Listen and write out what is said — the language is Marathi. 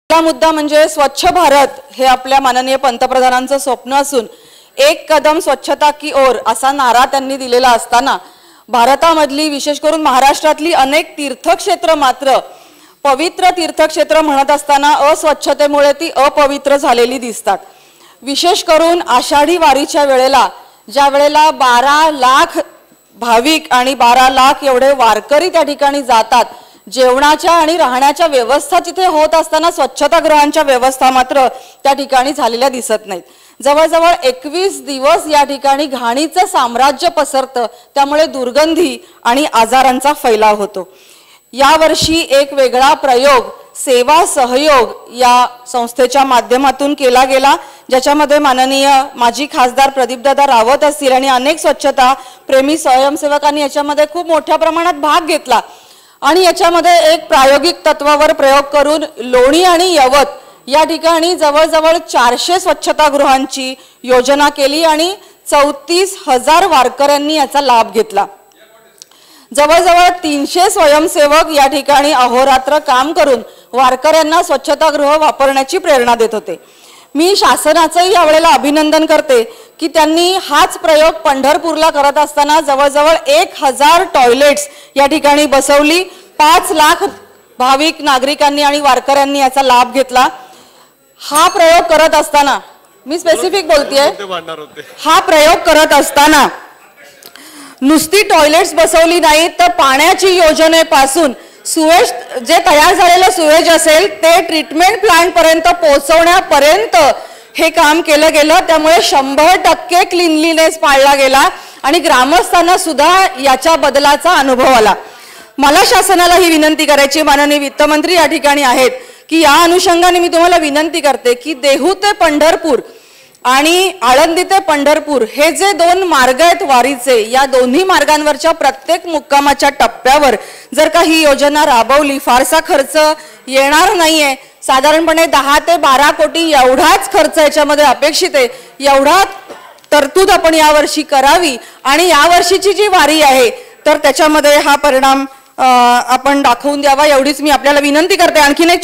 पहिला मुद्दा म्हणजे स्वच्छ भारत हे आपल्या माननीय पंतप्रधानांचं स्वप्न असून एक कदम स्वच्छता की ओर असा नारा त्यांनी दिलेला असताना भारतामधली विशेष करून महाराष्ट्रातली अनेक तीर्थक्षेत्र मात्र पवित्र तीर्थक्षेत्र म्हणत असताना अस्वच्छतेमुळे ती अपवित्र झालेली दिसतात। विशेष करून आषाढी वारीच्या वेळेला ज्या वेळेला 12 लाख भाविक आणि 12 लाख एवढे वारकरी त्या ठिकाणी जातात, जेवणाच्या आणि राहण्याच्या व्यवस्था तिथे होत असताना स्वच्छतागृहांच्या व्यवस्था मात्र त्या ठिकाणी झालेल्या दिसत नाहीत। जवळजवळ 21 दिवस या ठिकाणी घाणीचं साम्राज्य पसरतं, त्यामुळे दुर्गंधी आणि आजारांचा फैलाव होतो। यावर्षी एक वेगळा प्रयोग सेवा सहयोग या संस्थेच्या माध्यमातून केला गेला, ज्याच्यामध्ये माननीय माजी खासदार प्रदीपदादा रावत असतील आणि अनेक स्वच्छता प्रेमी स्वयंसेवकांनी याच्यामध्ये खूप मोठ्या प्रमाणात भाग घेतला आणि याच्यामध्ये एक प्रायोगिक तत्वावर प्रयोग करून लोणी आणि यवत या ठिकाणी जवळजवळ 400 स्वच्छतागृहांची योजना केली आणि 34,000 वारकऱ्यांनी याचा लाभ घेतला। जवळजवळ 300 स्वयंसेवक या ठिकाणी अहोरात्र काम करून वारकऱ्यांना स्वच्छतागृह वापरण्याची प्रेरणा देत होते। मी शासनाचंही यावेळेला अभिनंदन करते की त्यांनी हाच प्रयोग पंढरपूरला करत असताना जवळजवळ 1000 टॉयलेट्स या ठिकाणी बसवली। 5 लाख भाविक नागरिकांनी आणि वारकऱ्यांनी याचा लाभ घेतला। हा प्रयोग करत असताना मी स्पेसिफिक बोलतेय, हा प्रयोग करत असताना नुसती टॉयलेट्स बसवली नाही तर पाण्याची योजनेपासून सुवेज जे तयार झालेलं सुवेज असेल ते ट्रीटमेंट प्लांट पर्यंत पोहोचवण्यापर्यंत हे काम केलं गेलं। त्यामुळे 100% क्लीनलीनेस पाळला गेला आणि ग्रामस्थांना सुद्धा याच्या बदलाचा अनुभव आला। मला शासनाला ही विनंती करायची, माननीय वित्तमंत्री या ठिकाणी आहेत, की या अनुषंगाने मी तुम्हाला विनंती करते की देहू ते पंढरपूर आणि आळंदी ते पंढरपूर हे जे 2 मार्ग आहेत वारीचे, या दोन्ही मार्गांवरच्या प्रत्येक मुक्कामाच्या टप्प्यावर जर का ही योजना राबवली, फारसा खर्च येणार नाहीये, साधारणपणे 10 ते 12 कोटी एवढाच खर्च याच्यामध्ये अपेक्षित आहे, एवढा तरतूद आपण यावर्षी करावी आणि यावर्षीची जी वारी आहे तर त्याच्यामध्ये हा परिणाम आपण दाखवून द्यावा, एवढीच मी आपल्याला विनंती करते। आणखीन एक